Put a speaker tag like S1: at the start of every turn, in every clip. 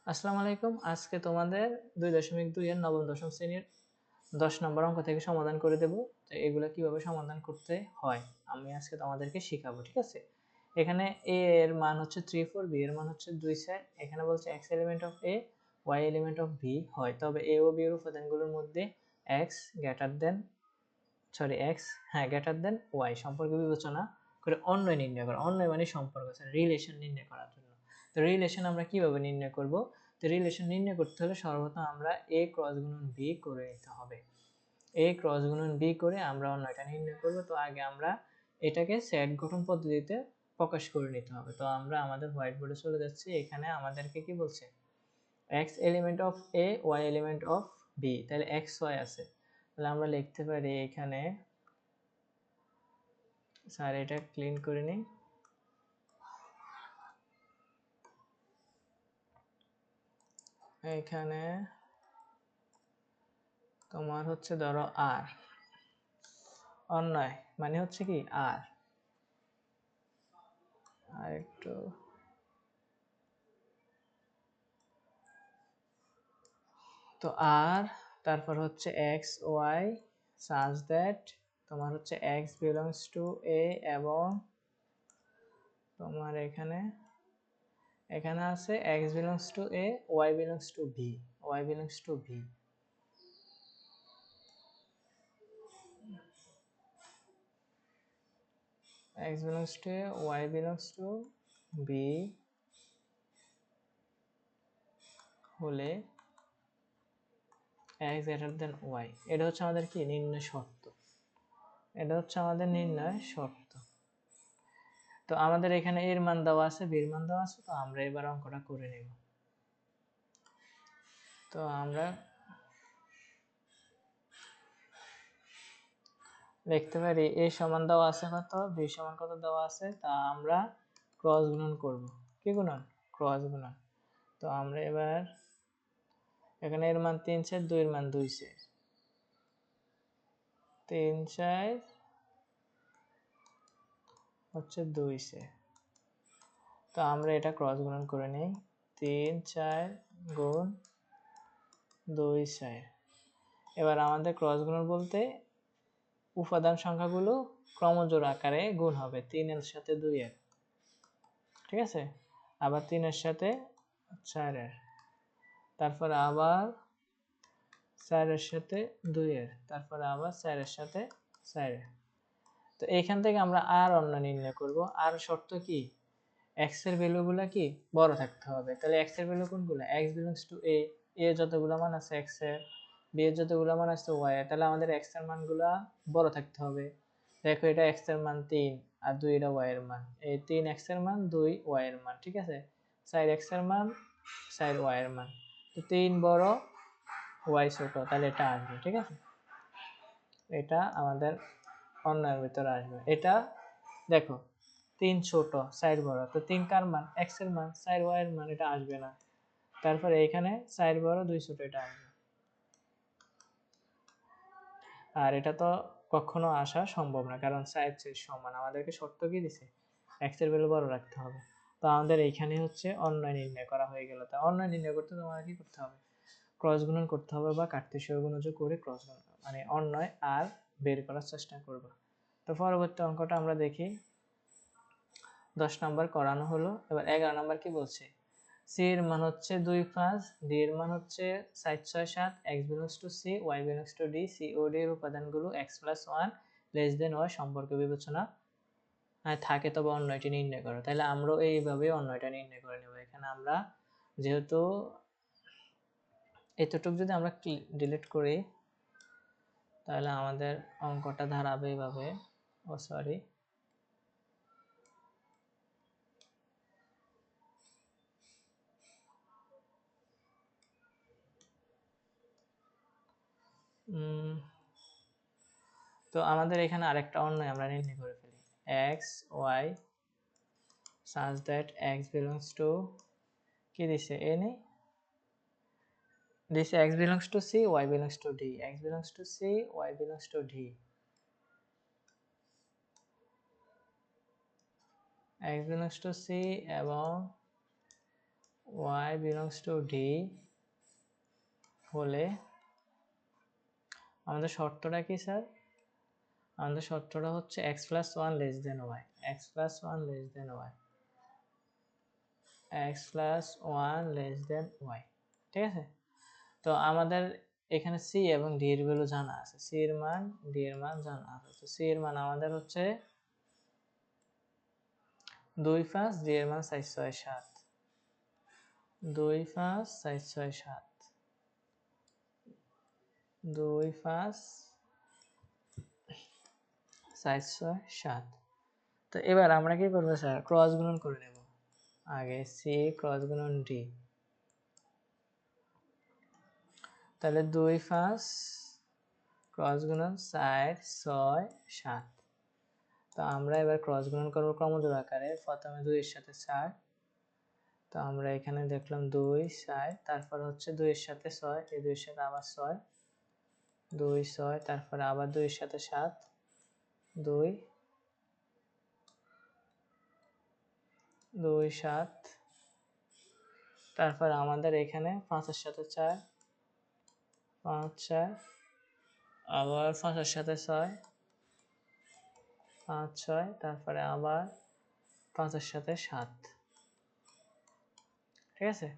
S1: আসসালামু আলাইকুম। আজকে তোমাদের 2.2 এর নবম দশম শ্রেণীর 10 নম্বর অঙ্ক থেকে সমাধান করে দেব। তো এগুলা কিভাবে সমাধান করতে হয় আমি আজকে তোমাদেরকে শিখাবো, ঠিক আছে? এখানে a এর মান হচ্ছে 3 4, b এর মান হচ্ছে 2 4। এখানে বলছে x element of a, y element of b হয় তবে a ও b এর উপাদানগুলোর মধ্যে x greater than x greater than y সম্পর্ক বিবেচনা করে অন্বয় নির্ণয় করা। অন্বয় মানে সম্পর্ক, রিলেশন নির্ণয় করার জন্য। তো রিলেশন আমরা কিভাবে নির্ণয় করব? তো রিলেশন নির্ণয় করতে হলে সর্বপ্রথম আমরা a ক্রস গুণন b করে নিতে হবে। a ক্রস গুণন b করে আমরা অন্যটা নির্ণয় করব। তো আগে আমরা এটাকে সেট গঠন পদ্ধতিতে প্রকাশ করে নিতে হবে। তো আমরা আমাদের হোয়াইট বোর্ডে চলে যাচ্ছি। এখানে আমাদেরকে কি বলছে? x element of a, y element of b, তাহলে x y আছে। তাহলে আমরা লিখতে পারি এখানে, স্যার এটা ক্লিন করে নিই। এখানে তোমার হচ্ছে ধরো আর অন্যয় মানে হচ্ছে কি আর একটু তো আর তারপর হচ্ছে এক্স ওয়াই such that তোমার হচ্ছে x belongs to a এবং তোমার এখানে এখানে আছে x belongs to a, y belongs to b, y belongs to b। x belongs to a, y belongs to b হলে x greater than y। এটা হচ্ছে আমাদের কি নির্ণয় শর্ত। এটা হচ্ছে আমাদের নির্ণয় শর্ত। তো আমাদের এখানে এর মান দেওয়া আছে, বি এর মান দেওয়া আছে। তো আমরা এবার অঙ্কটা করে নেব। তো আমরা লিখতে পারি a সমান দেওয়া আছে কত, b সমান কত দেওয়া আছে, তা আমরা ক্রস গুণন করব। কি গুণন? ক্রস গুণন। তো আমরা এবার এখানে এর মান 3 4, 2 এর মান 2 4, 3 4 হচ্ছে 2 4। তো আমরা এটা ক্রস গুণন করে নেই। 3 4 গুণ 2 4। এবার আমাদের ক্রস গুণন বলতে উপাদান সংখ্যাগুলো ক্রমজোড় আকারে গুণ হবে। 3 এর সাথে 2 এর, ঠিক আছে? আবার 3 এর সাথে 4 এর, তারপর আবার 4 এর সাথে 2 এর, তারপর আবার 4 এর সাথে 4 এর। তো এইখান থেকে আমরা আর অন্য নির্ণয় করব। আর শর্ত কি? x এর ভ্যালুগুলো কি বড় থাকতে হবে। তাহলে x এর ভ্যালু কোনগুলো? x belongs to a, a যতগুলো মান আছে x এর, b এর যতগুলো মান আছে y এর, তাহলে আমাদের x এর মানগুলো বড় থাকতে হবে। দেখো এটা x এর মান 3 আর 2 এটা y এর মান। এই 3 x এর মান, 2 y এর মান, ঠিক আছে? 4 x এর মান, 4 y এর মান। তো 3 বড় y ছোট, তাহলে এটা আসবে, ঠিক আছে? এটা আমাদের অন্যের ভিতরে আসবে। এটা দেখো 3 ছোট 4 বড়, তো 3 কার মান? x এর মান, 4 y এর মান, এটা আসবে না। তারপরে এখানে 4 বড় 2 ছোট, এটা আসবে। আর এটা তো কখনো আসা সম্ভব না, কারণ 4 6 সমান। আমাদেরকে শর্ত কি দিছে? x এর ভ্যালু বড় রাখতে হবে। তো আমাদের এইখানে হচ্ছে অন্যয় নির্ণয় করা হয়ে গেল। তা অন্যয় নির্ণয় করতে তোমাদের কি করতে হবে? ক্রস গুণন করতে হবে বা কার্তেশীয় গুণযোগ করে ক্রস গুণন মানে অন্যয় আর বের করার চেষ্টা করব। তো পরবর্তী অঙ্কটা আমরা দেখি। 10 নাম্বার করানো হলো। এবার 11 নাম্বার কি বলছে? c এর মান হচ্ছে 2 5, d এর মান হচ্ছে 4 6 7, x belongs to c, y belongs to d, c O d এর উপাদানগুলো x + 1 লেস দেন y সম্পর্ক বিবেচনা থাকে তবে অন্যয়টি নির্ণয় করো। তাহলে আমরা এইভাবে অন্যয়টা নির্ণয় করে নেব। এখানে আমরা যেহেতু এতটুকু যদি আমরা ডিলিট করি তাহলে আমাদের অঙ্কটা দাঁড়াবে এইভাবে। ও সরি, তো আমাদের এখানে আরেকটা অন্যয় আমরা নির্ণয় করে ফেলি। x y such that x belongs to কি দিছে a নেই, দিছে x belongs to c, y belongs to d, x belongs to c, y belongs to d, x belongs to c এবং y belongs to d হলে আমাদের শর্তটা কি sir? আমাদের শর্তটা হচ্ছে x plus 1 less than y, x plus 1 less than y, x plus 1 less than y, ঠিক আছে? তো আমাদের এখানে c এবং d এর ভ্যালু জানা আছে, c এর মান d এর মান জানা আছে। তো c এর মান আমাদের হচ্ছে 2 5, d এর মান 4 6 7, 2 5 4 6 7, 2 5 4 6 7। তো এবার আমরা কি করব স্যার? ক্রস গুণন করে নেব। আগে c ক্রস গুণন d, তাহলে 2 5 ক্রস গুণন 4 6 7। তো আমরা এবার ক্রস গুণন করব ক্রমজোড় আকারে। প্রথমে 2 এর সাথে 4, তো আমরা এখানে দেখলাম 2 4, তারপর হচ্ছে 2 এর সাথে 6, এই 2 এর সাথে আবার 6, 2 6, তারপর আবার 2 এর সাথে 7, 2 2 7, তারপর আমাদের এখানে 5 এর সাথে 4, 5 4, আবার 5 এর সাথে 6, 5 6, তারপরে আবার 5 এর সাথে 7, ঠিক আছে?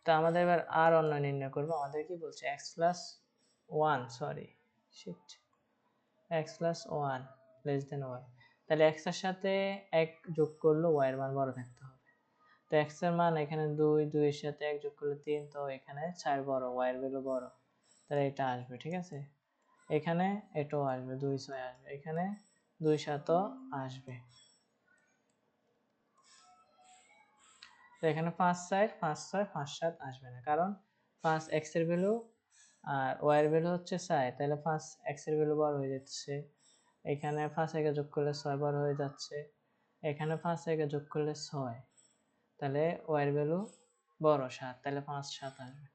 S1: তো আমাদের এবার আর অন্য নির্ণয় করব। আমাদের কি বলছে? x plus 1, sorry shit, x plus 1 less than y, তাহলে x এর সাথে 1 যোগ করলে y এর মান বড় থাকতে হবে। তো x এর মান এখানে 2, 2 এর সাথে 1 যোগ করলে 3, তো এখানে 4 বড়, y এর ভ্যালু বড়, তাহলে এটা আসবে, ঠিক আছে? এখানে এটাও আসবে, 2 6 আসবে, এখানে 2 7 ও আসবে। তো এখানে 5 4 5 6 5 7 আসবে না, কারণ 5 x এর ভ্যালু আর y এর ভ্যালু হচ্ছে 4, তাহলে 5 x এর ভ্যালু বড় হয়ে যাচ্ছে, এখানে 5 একে যোগ করলে 6 বড় হয়ে যাচ্ছে, এখানে 5 একে যোগ করলে 6, তাহলে y এর ভ্যালু বড় 7, তাহলে 5 7 আসবে।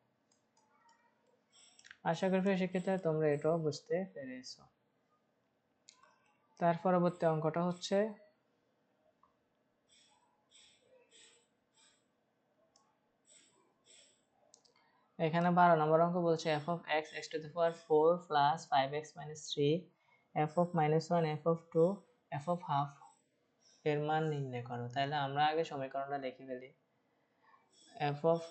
S1: আশা করি সেক্ষেত্রে তোমরা এটাও বুঝতে পেরেছো। তার পরবর্তী অঙ্কটা হচ্ছে এখানে 12 নম্বর অঙ্ক বলছে f of x x to the power 4 plus 5x minus 3, f of minus 1, f of 2, f of half এর মান নির্ণয় করো। তাহলে আমরা আগে সমীকরণটা লিখে ফেলি। f of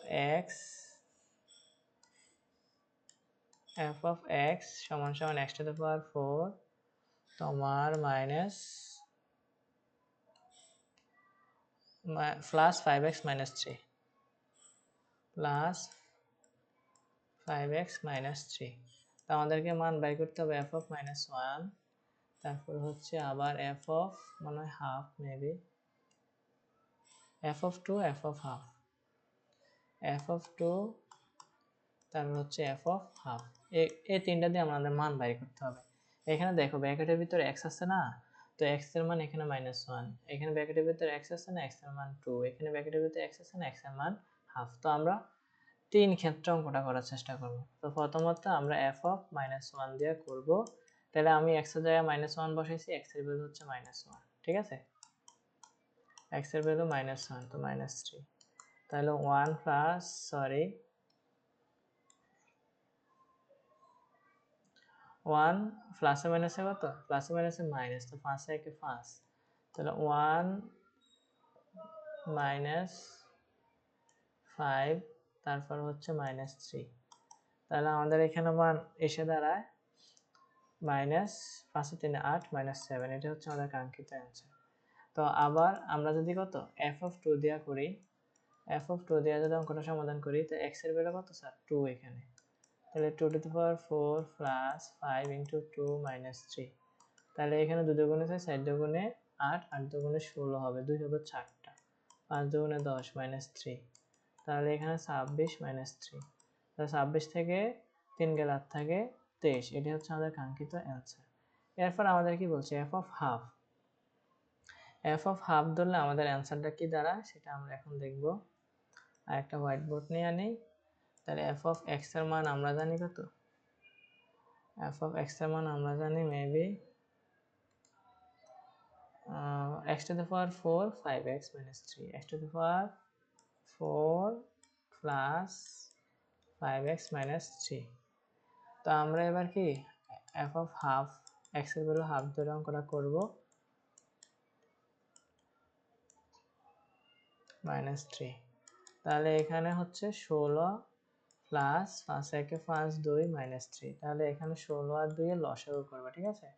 S1: x সমান সমান x to the power 4 তোমার minus plus 5x minus 3 plus 5x minus 3। তো আমাদেরকে মান বাই করতে হবে f of minus 1, তারপর হচ্ছে আবার f of মনে হয় half, maybe f of 2, f of half, f of 2, তারপর হচ্ছে f of half, এই তিনটা দিয়ে আমাদের মান বাই করতে হবে। এখানে দেখো ব্র্যাকেটের ভিতরে x আছে না, তো x এর মান এখানে -1, এখানে ব্র্যাকেটের ভিতরে x আছে না, x এর মান 2, এখানে ব্র্যাকেটের ভিতরে x আছে না, x এর মান হাফ। তো আমরা তিন ক্ষেত্রে অঙ্কটা করার চেষ্টা করব। তো প্রথমত আমরা f of -1 দিয়ে করব। তাহলে আমি x এর জায়গায় -1 বসাইছি, x এর ভ্যালু হচ্ছে -1, ঠিক আছে? x এর ভ্যালু -1, তো -3, তাহলে 1 প্লাস, সরি 1 প্লাসে মাইনাসে কত? প্লাসে মাইনাসে মাইনাস, তো 5 একে 5, তাহলে 1 মাইনাস 5, তারপর হচ্ছে -3, তাহলে আমাদের এখানে মান এসে দাঁড়ায় মাইনাস 5 3 8 -7, এটা হচ্ছে আমাদের কাঙ্ক্ষিত অ্যান্সার। তো আবার আমরা যদি কত f of 2 দিয়া করি, f of 2 দিয়া যদি অঙ্কটা সমাধান করি, তো x এর ভ্যালু কত স্যার? 2 এখানে, তাহলে 2 to the power 4 plus 5 into 2 minus 3, তাহলে এখানে 2 দুগুণে 6, 4 দুগুণে 8, 8 দুগুণে 16 হবে, 2 হবে 4টা, 5 দুগুণে 10 minus 3, তাহলে এখানে 26 minus 3, তাহলে 26 থেকে 3 গেলে 8 থাকে 23, এটি হচ্ছে আমাদের কাঙ্ক্ষিত অ্যান্সার। এরপর আমাদের কি বলছে? f of half, f of half ধরলে আমাদের অ্যান্সারটা কি দাঁড়ায় সেটা আমরা এখন দেখব। আর একটা হোয়াইট বোর্ড নিয়ে আনি। তাহলে f of x এর মান আমরা জানি কত? f of x এর মান আমরা জানি maybe x to the power 4 5x minus 3, x to the power 4 plus 5x minus 3। তো আমরা এবার কি f অফ হাফ x এর ভ্যালু হাফ ধরে অঙ্কটা করব, মাইনাস 3। তাহলে এখানে হচ্ছে 16 প্লাস 5 একে 5 2 মাইনাস 3। তাহলে এখানে 16 আর 2 এর লসাগু করবা, ঠিক আছে?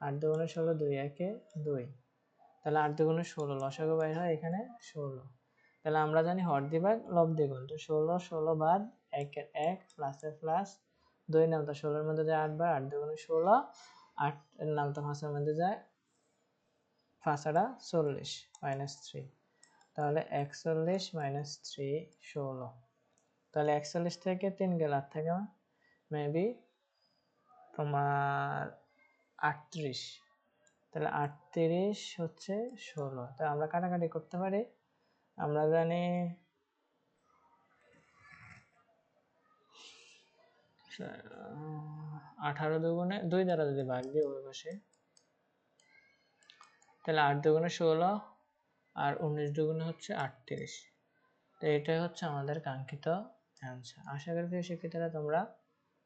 S1: 8 দুগুণে 16, 2 একে 2, তাহলে 8 দুগুণে 16, লসাগু বাইর হয় এখানে 16। তাহলে আমরা জানি হর দিভাগ লব দ্বিগুণ, তো 16 16 বাদ 1 এর 1 প্লাসের প্লাস 2 নামতা 16 এর মধ্যে যায় 8 বার, 8 দুগুণে 16, 8 এর নামতা 5 এর মধ্যে যায় 5 আটা 40 মাইনাস 3। তাহলে 41 মাইনাস 3 16। তাহলে 41 থেকে 3 গেলে 8 থাকে মেবি তোমার 38। তাহলে 38 হচ্ছে 16। তো আমরা কাটাকাটি করতে পারি, আমরা জানি 18 দুগুণে 2 দ্বারা যদি ভাগ দিই ওই পাশে, তাহলে 8 দুগুণে 16 আর 19 দুগুণে হচ্ছে 38। তো এটাই হচ্ছে আমাদের কাঙ্ক্ষিত অ্যান্সার। আশা করি প্রিয় শিক্ষার্থীরা তোমরা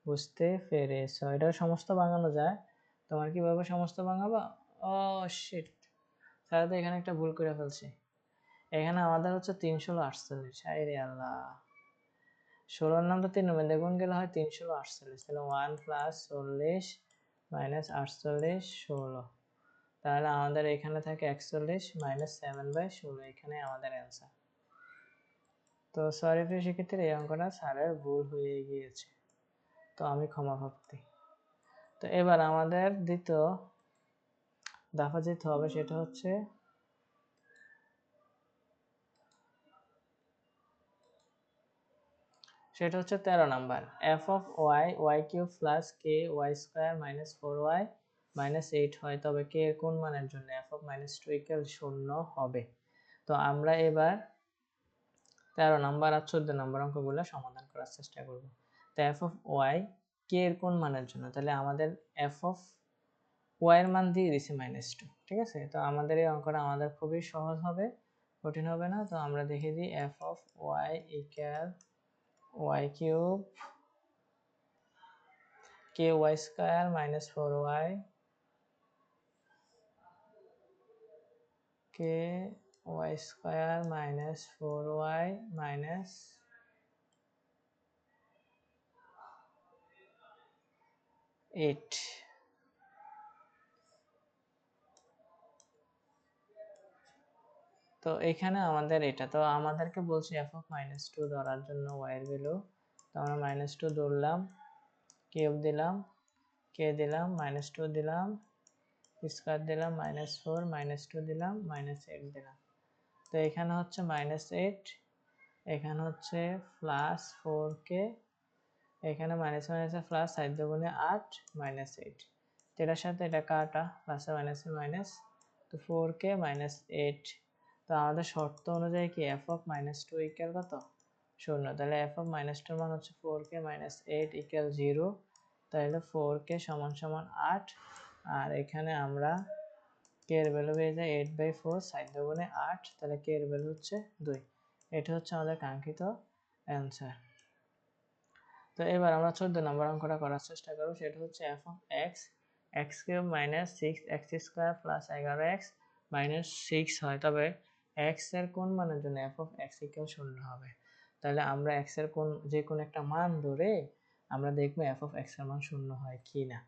S1: বুঝতে পেরেছো। এটা সমস্ত ভাঙানো যায়। তোমার কিভাবে সমস্ত ভাঙাবা? ও শিট, স্যার তো এখানে একটা ভুল করে ফেলছি। এখানে আমাদের হচ্ছে 3 16 48। আরে আল্লাহ, 16 নাম তো 3 এর মধ্যে গুণ গেলে হয় 3 16 48। তাহলে 1 প্লাস 40 মাইনাস 48 16। তাহলে আমাদের এখানে থাকে 41 মাইনাস 7/16। এখানে আমাদের অ্যান্সার। তো সরি প্রিয় শিক্ষার্থীরা, এই অঙ্কটা স্যারের ভুল হয়ে গিয়েছে, তো আমি ক্ষমা প্রার্থী। তো এবার আমাদের দ্বিতীয় দফা যেতে হবে, সেটা হচ্ছে সেটা হচ্ছে 13 number. f of y y cube plus k y square minus 4y minus 8 হয়, তবে k এর কোন মানের জন্য f অফ মাইনাস 2 ইকুয়াল 0 হবে। তো আমরা এবার 13 নাম্বার আর 14 নাম্বার অঙ্কগুলো সমাধান করার চেষ্টা করব। তো f অফ y k এর কোন মানের জন্য, তাহলে আমাদের f অফ y এর মান দিয়ে দিছি -2, ঠিক আছে? তো আমাদের এই অঙ্কটা আমাদের খুবই সহজ হবে, কঠিন হবে না। তো আমরা দেখে দিই f of y equal y cube ky square minus 4y ky square minus 4y minus 8। তো এখানে আমাদের এটা, তো আমাদেরকে বলছে f অফ -2 ধরার জন্য y এর ভ্যালু। তো আমরা -2 ধরলাম, কিউব দিলাম, k দিলাম, -2 দিলাম, স্কয়ার দিলাম, -4 -2 দিলাম, -8 দিলাম। তো এখানে হচ্ছে -8, এখানে হচ্ছে প্লাস 4k, এখানে মাইনাস মাইনাসে প্লাস 7 দুগুণে 8 -8। এটার সাথে এটা কাটা, প্লাসে মাইনাসে মাইনাস, তো 4k -8। তো আমাদের শর্ত অনুযায়ী কি f অফ -2 ইকুয়াল কত? 0। তাহলে f অফ -2 এর মান হচ্ছে 4k -8 ইকুয়াল 0। তাহলে 4k সমান সমান 8। আর এখানে আমরা k এর ভ্যালু পেয়ে যাই 8/4, 7 দুগুণে 8, তাহলে k এর ভ্যালু হচ্ছে 2। এটা হচ্ছে আমাদের কাঙ্ক্ষিত অ্যান্সার। তো এবার আমরা 14 নম্বর অঙ্কটা করার চেষ্টা করব, সেটা হচ্ছে f of x x³ minus 6x square plus 11x minus 6 হয়, তবে x এর কোন মানের জন্য f অফ x ইকুয়াল 0 হবে। তাহলে আমরা x এর কোন যে কোন একটা মান ধরে আমরা দেখব f অফ x এর মান 0 হয় কি না,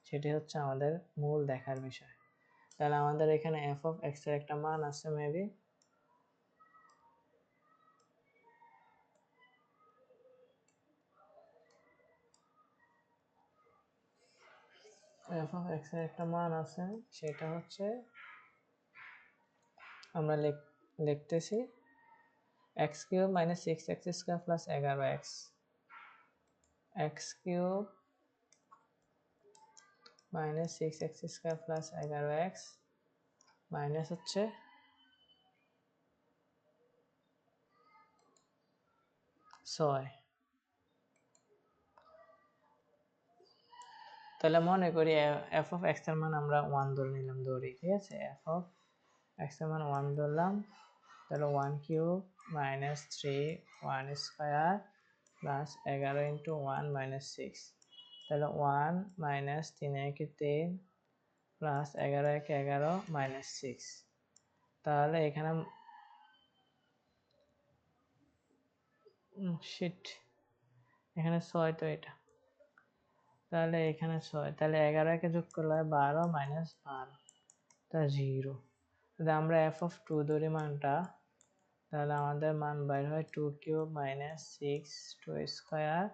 S1: সেটি হচ্ছে আমাদের মূল দেখার বিষয়। তাহলে আমাদের এখানে f অফ x এর একটা মান আছে মেবি f অফ x এর একটা মান আছে, সেটা হচ্ছে আমরা লিখতেছি x³ minus 6x square plus 11x, x³ minus 6x square plus 11x minus হচ্ছে 6। তাহলে মনে করি f অফ x এর মান আমরা 1 ধরে নিলাম, ঠিক আছে? f অফ x এর মান 1 ধরলাম, তাহলে 1 cube minus 3 1 square plus 11 into 1 minus 6, তাহলে 1 মাইনাস 3 একে 3 প্লাস 11 একে 11 মাইনাস 6, তাহলে এখানে শিট এখানে 6 তো এটা, তাহলে এখানে 6, তাহলে 11 একে যোগ করলে হয় 12 মাইনাস 12, তা 0। যদি আমরা এফ অফ 2 ধরি মানটা, তাহলে আমাদের মান বাইর হয় 2 কিউব মাইনাস 6 2 স্কোয়ার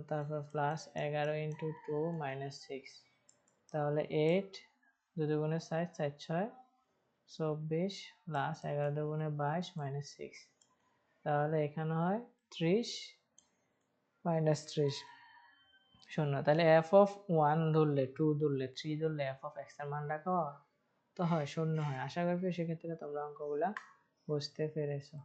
S1: তারপর প্লাস 11 ইন্টু 2 মাইনাস 6, তাহলে 8 2 দুগুণে 4 4 6 24 প্লাস 11 দুগুণে 22 মাইনাস 6, তাহলে এখানে হয় 30 মাইনাস 30 শূন্য। তাহলে এফ অফ 1 ধরলে 2 ধরলে 3 ধরলে এফ অফ এক্স এর মান রাখা তো হয় শূন্য হয়। আশা করি সেক্ষেত্রে তোমরা অঙ্কগুলা বুঝতে পেরেছো।